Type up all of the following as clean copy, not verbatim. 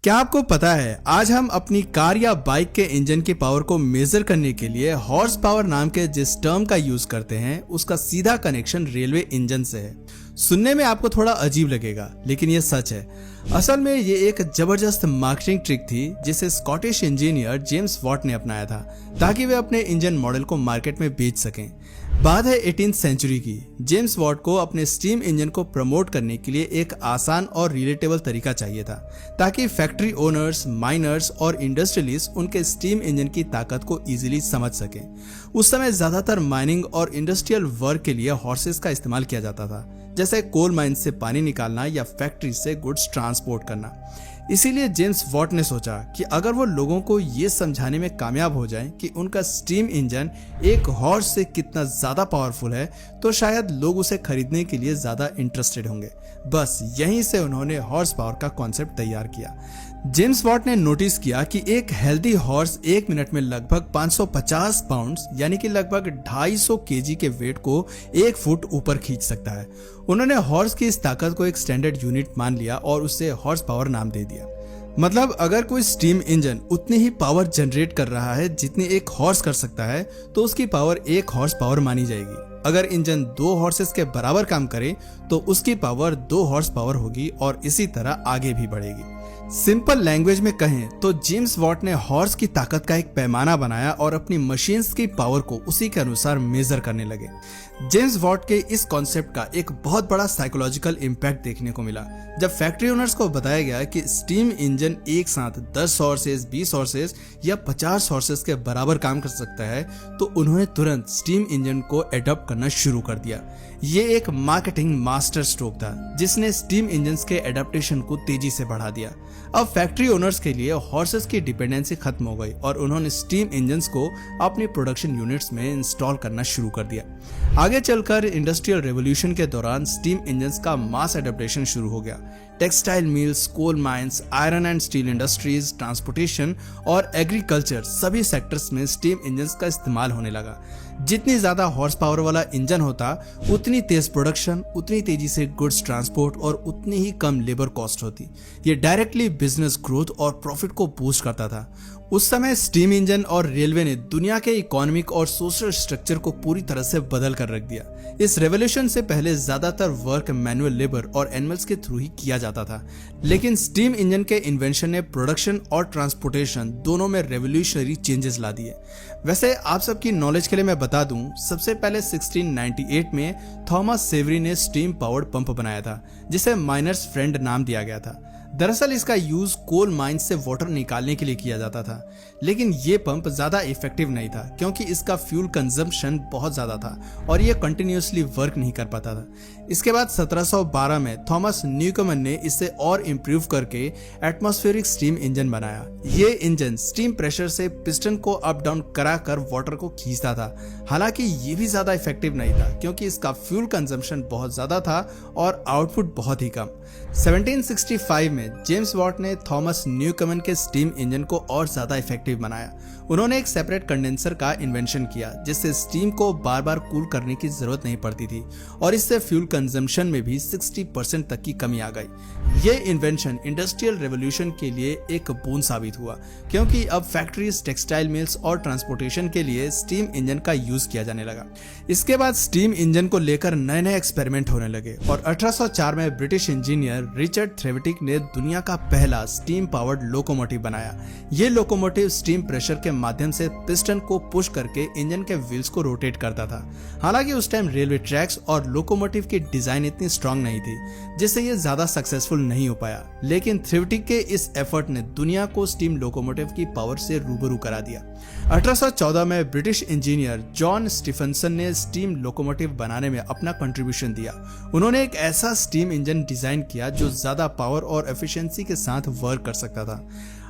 क्या आपको पता है आज हम अपनी कार या बाइक के इंजन की पावर को मेजर करने के लिए हॉर्स पावर नाम के जिस टर्म का यूज करते हैं उसका सीधा कनेक्शन रेलवे इंजन से है। सुनने में आपको थोड़ा अजीब लगेगा लेकिन ये सच है। असल में ये एक जबरदस्त मार्केटिंग ट्रिक थी जिसे स्कॉटिश इंजीनियर जेम्स वॉट ने अपनाया था ताकि वे अपने इंजन मॉडल को मार्केट में बेच सकें। बात है 18th सेंचुरी की। जेम्स वॉट को अपने स्टीम इंजन को प्रमोट करने के लिए एक आसान और रिलेटेबल तरीका चाहिए था ताकि फैक्ट्री ओनर्स, माइनर्स और इंडस्ट्रियलिस्ट उनके स्टीम इंजन की ताकत को इजीली समझ सकें। उस समय ज्यादातर माइनिंग और इंडस्ट्रियल वर्क के लिए हॉर्सेस का इस्तेमाल किया जाता था, जैसे कोल माइन से पानी निकालना या फैक्ट्री से गुड्स ट्रांसपोर्ट करना। इसीलिए जेम्स वॉट ने सोचा कि अगर वो लोगों को ये समझाने में कामयाब हो जाएं कि उनका स्टीम इंजन एक हॉर्स से कितना ज्यादा पावरफुल है तो शायद लोग उसे खरीदने के लिए ज्यादा इंटरेस्टेड होंगे। बस यहीं से उन्होंने हॉर्स पावर का कॉन्सेप्ट तैयार किया। जेम्स वॉट ने नोटिस किया कि एक हेल्दी हॉर्स 1 मिनट में लगभग 550 पाउंड्स यानी कि लगभग 250 केजी के वेट को 1 फुट ऊपर खींच सकता है। उन्होंने हॉर्स की इस ताकत को एक स्टैंडर्ड यूनिट मान लिया और उसे हॉर्स पावर नाम दे दिया। मतलब अगर कोई स्टीम इंजन उतनी ही पावर जनरेट कर रहा है जितनी एक हॉर्स कर सकता है तो उसकी पावर 1 हॉर्स पावर मानी जाएगी। अगर इंजन 2 हॉर्सेस के बराबर काम करे तो उसकी पावर 2 हॉर्स पावर होगी और इसी तरह आगे भी बढ़ेगी। सिंपल लैंग्वेज में कहें तो जेम्स वॉट ने हॉर्स की ताकत का एक पैमाना बनाया और अपनी मशीन्स की पावर को उसी के अनुसार मेजर करने लगे। जेम्स वॉट के इस कॉन्सेप्ट का एक बहुत बड़ा साइकोलॉजिकल इम्पैक्ट देखने को मिला। जब फैक्ट्री ओनर्स को बताया गया कि स्टीम इंजन एक साथ 10 हॉर्सेस, 20 हॉर्सेस या 50 हॉर्सेस के बराबर काम कर सकता है तो उन्होंने तुरंत स्टीम इंजन को एडॉप्ट करना शुरू कर दिया। ये एक मार्केटिंग मास्टर स्ट्रोक था जिसने स्टीम इंजन्स के एडेप्टेशन को तेजी से बढ़ा दिया। अब फैक्ट्री ओनर्स के लिए हॉर्सेस की डिपेंडेंसी खत्म हो गई और उन्होंने स्टीम इंजन्स को अपनी प्रोडक्शन यूनिट्स में इंस्टॉल करना शुरू कर दिया। आगे चलकर इंडस्ट्रियल रेवोल्यूशन के दौरान स्टीम इंजन्स का मास एडेप्टेशन शुरू हो गया। Textile mills, coal mines, iron and steel industries, transportation और एग्रीकल्चर सभी सेक्टर्स में स्टीम इंजन्स का इस्तेमाल होने लगा। जितनी ज्यादा हॉर्स पावर वाला इंजन होता उतनी तेज प्रोडक्शन, उतनी तेजी से गुड्स ट्रांसपोर्ट और उतनी ही कम लेबर कॉस्ट होती। ये डायरेक्टली बिजनेस ग्रोथ और प्रॉफिट को बूस्ट करता था। उस समय स्टीम इंजन और रेलवे ने दुनिया के इकोनॉमिक और सोशल स्ट्रक्चर को पूरी तरह से बदल कर रख दिया। इस रेवोल्यूशन से पहले ज्यादातर वर्क मैनुअल लेबर और एनिमल्स के थ्रू ही किया जाता था, लेकिन स्टीम इंजन के इन्वेंशन ने प्रोडक्शन और ट्रांसपोर्टेशन दोनों में रेवोल्यूशनरी चेंजेस ला दिए। वैसे आप सबकी नॉलेज के लिए मैं बता दूं, सबसे पहले 1698 में थॉमस सेवरी ने स्टीम पावर्ड पंप बनाया था जिसे माइनर्स फ्रेंड नाम दिया गया था। दरअसल इसका यूज कोल माइन से वाटर निकालने के लिए किया जाता था, लेकिन ये पंप ज्यादा इफेक्टिव नहीं था क्योंकि इसका फ्यूल कंजम्पशन बहुत ज्यादा था और ये कंटिन्यूअसली वर्क नहीं कर पाता था। इसके बाद 1712 में थॉमस न्यूकमन ने इसे और इम्प्रूव करके एटमॉस्फेरिक स्टीम इंजन बनाया। ये इंजन स्टीम प्रेशर से पिस्टन को अप डाउन कराकर वाटर को खींचता था। हालांकि ये भी ज्यादा इफेक्टिव नहीं था क्योंकि इसका फ्यूल कंजम्पशन बहुत ज्यादा था और आउटपुट बहुत ही कम। 1765 में जेम्स वॉट ने थॉमस न्यूकमन के स्टीम इंजन को और ज्यादा इफेक्टिव बनाया। उन्होंने एक सेपरेट कंडेंसर का इन्वेंशन किया जिससे स्टीम को बार बार कूल करने की जरूरत नहीं पड़ती थी और इससे फ्यूल कंजम्पशन में भी 60% तक की कमी आ गई। ये इन्वेंशन इंडस्ट्रियल रेवोल्यूशन के लिए एक बूंद साबित हुआ क्योंकि अब फैक्ट्रीज, टेक्सटाइल मिल्स और ट्रांसपोर्टेशन के लिए स्टीम इंजन का यूज किया जाने लगा। इसके बाद स्टीम इंजन को लेकर नए नए एक्सपेरिमेंट होने लगे और 1804 में ब्रिटिश इंजीनियर रिचर्ड थ्रेविटिक ने दुनिया का पहला स्टीम पावर्ड लोकोमोटिव बनाया। ये लोकोमोटिव स्टीम प्रेशर के माध्यम से पिस्टन को पुश करके इंजन के व्हील्स को रोटेट करता था। हालांकि उस टाइम रेलवे ट्रैक्स और लोकोमोटिव की डिजाइन इतनी स्ट्रांग नहीं थी जिससे ये ज्यादा सक्सेसफुल नहीं हो पाया, लेकिन थ्रेविटिक के इस एफर्ट ने दुनिया को स्टीम लोकोमोटिव की पावर से रूबरू करा दिया। 1814 में ब्रिटिश इंजीनियर जॉन स्टीफनसन ने स्टीम लोकोमोटिव बनाने में अपना कंट्रीब्यूशन दिया। उन्होंने एक ऐसा स्टीम इंजन डिजाइन किया जो ज्यादा पावर और एफिशिएंसी के साथ वर्क कर सकता था।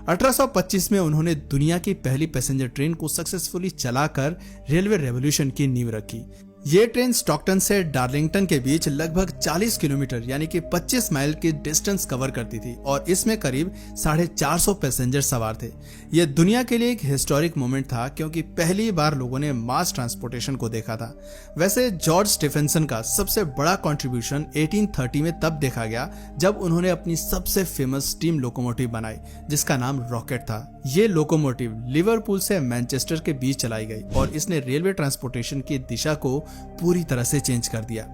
1825 में उन्होंने दुनिया की पहली पैसेंजर ट्रेन को सक्सेसफुली चलाकर रेलवे रेवोल्यूशन की नींव रखी। ये ट्रेन स्टॉकटन से डार्लिंगटन के बीच लगभग 40 किलोमीटर यानी कि 25 माइल की डिस्टेंस कवर करती थी और इसमें करीब 450 पैसेंजर सवार थे। यह दुनिया के लिए एक हिस्टोरिक मोमेंट था क्योंकि पहली बार लोगों ने मास ट्रांसपोर्टेशन को देखा था। वैसे जॉर्ज स्टीफेंसन का सबसे बड़ा कंट्रीब्यूशन 1830 में तब देखा गया जब उन्होंने अपनी सबसे फेमस स्टीम लोकोमोटिव बनाई जिसका नाम रॉकेट था। ये लोकोमोटिव लिवरपूल से मैनचेस्टर के बीच चलाई गई और इसने रेलवे ट्रांसपोर्टेशन की दिशा को पूरी तरह से चेंज कर दिया।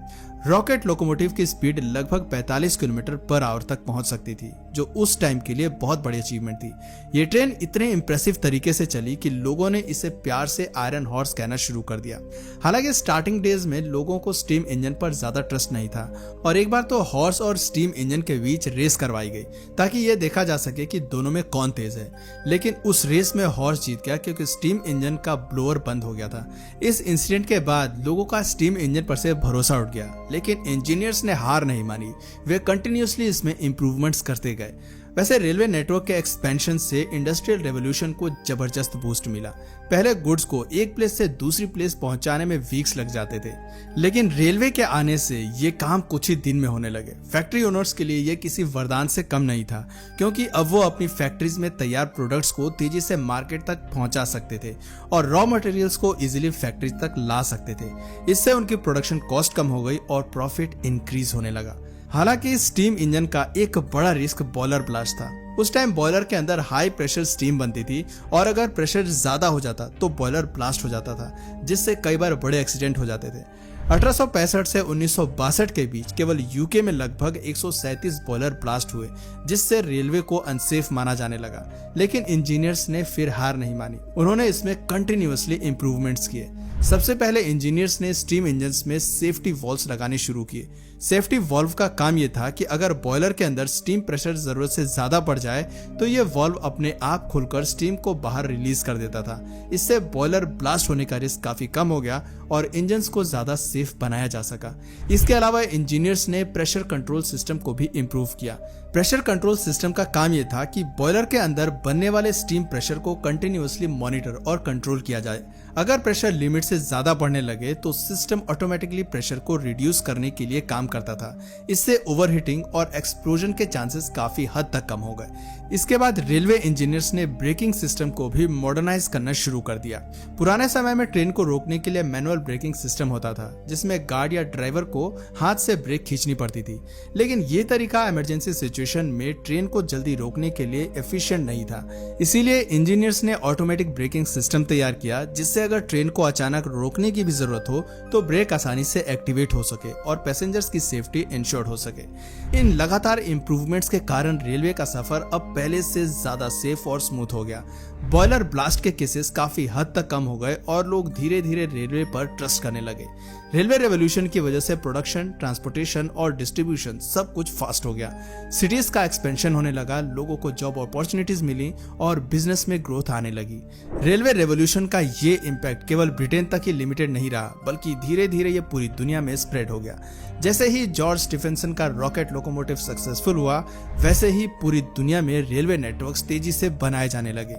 रॉकेट लोकोमोटिव की स्पीड लगभग 45 किलोमीटर पर आवर तक पहुंच सकती थी, जो उस टाइम के लिए बहुत बड़ी अचीवमेंट थी। ये ट्रेन इतने इंप्रेसिव तरीके से चली कि लोगों ने इसे प्यार से आयरन हॉर्स कहना शुरू कर दिया। हालांकि स्टार्टिंग डेज में लोगों को स्टीम इंजन पर ज्यादा ट्रस्ट नहीं था और एक बार तो हॉर्स और स्टीम इंजन के बीच रेस करवाई गई ताकि यह देखा जा सके कि दोनों में कौन तेज है। लेकिन उस रेस में हॉर्स जीत गया क्योंकि स्टीम इंजन का ब्लोअर बंद हो गया था। इस इंसिडेंट के बाद लोगों का स्टीम इंजन पर से भरोसा उठ गया, लेकिन इंजीनियर्स ने हार नहीं मानी। वे कंटिन्यूअसली इसमें इंप्रूवमेंट्स करते गए। वैसे रेलवे नेटवर्क के एक्सपेंशन से इंडस्ट्रियल रेवोल्यूशन को जबरदस्त बूस्ट मिला। पहले गुड्स को एक प्लेस से दूसरी प्लेस पहुंचाने में वीक्स लग जाते थे, लेकिन रेलवे के आने से ये काम कुछ ही दिन में होने लगे। फैक्ट्री ओनर्स के लिए ये किसी वरदान से कम नहीं था क्योंकि अब वो अपनी फैक्ट्रीज में तैयार प्रोडक्ट्स को तेजी से मार्केट तक पहुंचा सकते थे और रॉ मटेरियल्स को इजीली फैक्ट्री तक ला सकते थे। इससे उनकी प्रोडक्शन कॉस्ट कम हो गई और प्रॉफिट इंक्रीज होने लगा। हालांकि स्टीम इंजन का एक बड़ा रिस्क बॉयलर ब्लास्ट था। उस टाइम बॉयलर के अंदर हाई प्रेशर स्टीम बनती थी और अगर प्रेशर ज्यादा हो जाता तो बॉयलर ब्लास्ट हो जाता था, जिससे कई बार बड़े एक्सीडेंट हो जाते थे। 1865 से 1962 के बीच केवल यूके में लगभग 137 बॉयलर ब्लास्ट हुए, जिससे रेलवे को अनसेफ माना जाने लगा। लेकिन इंजीनियर्स ने फिर हार नहीं मानी। उन्होंने इसमें कंटिन्यूअसली इंप्रूवमेंट्स किए। सबसे पहले इंजीनियर्स ने स्टीम इंजन्स में सेफ्टी वॉल्व्स लगाने शुरू किए। सेफ्टी वॉल्व का काम यह था कि अगर बॉयलर के अंदर स्टीम प्रेशर जरूरत से ज्यादा बढ़ जाए तो ये वॉल्व अपने आप खुलकर स्टीम को बाहर रिलीज कर देता था। इससे बॉयलर ब्लास्ट होने का रिस्क काफी कम हो गया और इंजन्स को ज्यादा सेफ बनाया जा सका। इसके अलावा इंजीनियर्स ने प्रेशर कंट्रोल सिस्टम को भी इम्प्रूव किया। प्रेशर कंट्रोल सिस्टम का काम यह था कि बॉयलर के अंदर बनने वाले स्टीम प्रेशर को कंटिन्यूअसली मॉनिटर और कंट्रोल किया जाए। अगर प्रेशर लिमिट से ज्यादा बढ़ने लगे तो सिस्टम ऑटोमेटिकली प्रेशर को रिड्यूस करने के लिए काम करता था। इससे ओवरहीटिंग और एक्सप्लोजन के चांसेस काफी हद तक कम हो गए। इसके बाद रेलवे इंजीनियर्स ने ब्रेकिंग सिस्टम को भी मॉडर्नाइज करना शुरू कर दिया। पुराने समय में ट्रेन को रोकने के लिए मैनुअल ब्रेकिंग सिस्टम होता था, जिसमें गार्ड या ड्राइवर को हाथ से ब्रेक खींचनी पड़ती थी। लेकिन ये तरीका इमरजेंसी सिचुएशन में ट्रेन को जल्दी रोकने के लिए एफिशिएंट नहीं था। इसीलिए इंजीनियर्स ने ऑटोमेटिक ब्रेकिंग सिस्टम तैयार किया, जिससे अगर ट्रेन को अचानक रोकने की भी जरूरत हो तो ब्रेक आसानी से एक्टिवेट हो सके और पैसेंजर्स की सेफ्टी इंश्योर्ड हो सके। इन लगातार इंप्रूवमेंट्स के कारण रेलवे का सफर अब पहले से ज्यादा सेफ और स्मूथ हो गया। बॉयलर ब्लास्ट के केसेस काफी हद तक कम हो गए और लोग धीरे धीरे रेलवे पर ट्रस्ट करने लगे। रेलवे रेवोल्यूशन की वजह से प्रोडक्शन, ट्रांसपोर्टेशन और डिस्ट्रीब्यूशन सब कुछ फास्ट हो गया। सिटीज का एक्सपेंशन होने लगा, लोगों को जॉब अपॉर्चुनिटीज मिली और बिजनेस में ग्रोथ आने लगी। रेलवे रेवोल्यूशन का ये इम्पैक्ट केवल ब्रिटेन तक ही लिमिटेड नहीं रहा, बल्कि धीरे धीरे ये पूरी दुनिया में स्प्रेड हो गया। जैसे ही जॉर्ज स्टीफेंसन का रॉकेट लोकोमोटिव सक्सेसफुल हुआ, वैसे ही पूरी दुनिया में रेलवे नेटवर्क्स तेजी से बनाए जाने लगे।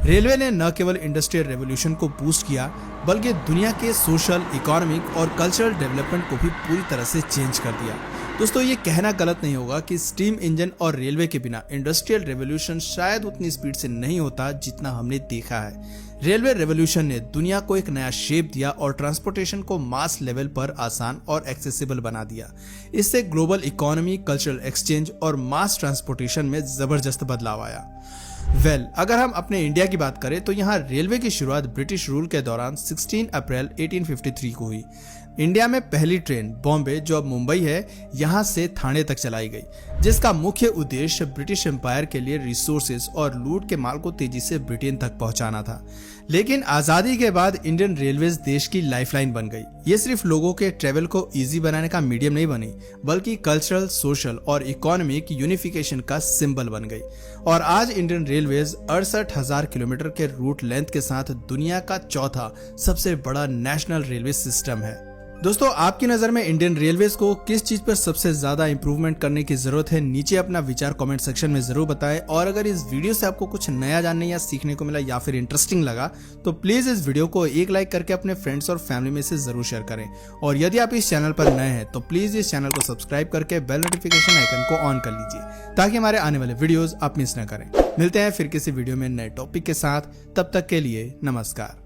रेलवे ने न केवल इंडस्ट्रियल रेवोल्यूशन को बूस्ट किया, बल्कि दुनिया के सोशल, इकोनॉमिक और कल्चरल डेवलपमेंट को भी पूरी तरह से चेंज कर दिया। दोस्तों, ये कहना गलत नहीं होगा कि स्टीम इंजन और रेलवे के बिना इंडस्ट्रियल रेवोल्यूशन शायद उतनी स्पीड से नहीं होता जितना हमने देखा है। रेलवे रेवोल्यूशन ने दुनिया को एक नया शेप दिया और ट्रांसपोर्टेशन को मास लेवल पर आसान और एक्सेसिबल बना दिया। इससे ग्लोबल इकोनॉमी, कल्चरल एक्सचेंज और मास ट्रांसपोर्टेशन में जबरदस्त बदलाव आया। अगर हम अपने इंडिया की बात करें तो यहाँ रेलवे की शुरुआत ब्रिटिश रूल के दौरान 16 अप्रैल 1853 को हुई। इंडिया में पहली ट्रेन बॉम्बे, जो अब मुंबई है, यहाँ से थाने तक चलाई गई, जिसका मुख्य उद्देश्य ब्रिटिश एम्पायर के लिए रिसोर्सेज और लूट के माल को तेजी से ब्रिटेन तक पहुंचाना था। लेकिन आजादी के बाद इंडियन रेलवेज देश की लाइफलाइन बन गई। ये सिर्फ लोगों के ट्रेवल को इजी बनाने का मीडियम नहीं बनी, बल्कि कल्चरल, सोशल और इकोनॉमिक यूनिफिकेशन का सिंबल बन गई। और आज इंडियन रेलवेज 68,000 किलोमीटर के रूट लेंथ के साथ दुनिया का चौथा सबसे बड़ा नेशनल रेलवे सिस्टम है। दोस्तों, आपकी नजर में इंडियन रेलवेज को किस चीज पर सबसे ज्यादा इंप्रूवमेंट करने की जरूरत है, नीचे अपना विचार कमेंट सेक्शन में जरूर बताएं। और अगर इस वीडियो से आपको कुछ नया जानने या सीखने को मिला या फिर इंटरेस्टिंग लगा तो प्लीज इस वीडियो को एक लाइक करके अपने फ्रेंड्स और फैमिली में से जरूर शेयर करें। और यदि आप इस चैनल पर नए हैं तो प्लीज इस चैनल को सब्सक्राइब करके बेल नोटिफिकेशन आइकन को ऑन कर लीजिए ताकि हमारे आने वाले वीडियोज आप मिस न करें। मिलते हैं फिर किसी वीडियो में नए टॉपिक के साथ, तब तक के लिए नमस्कार।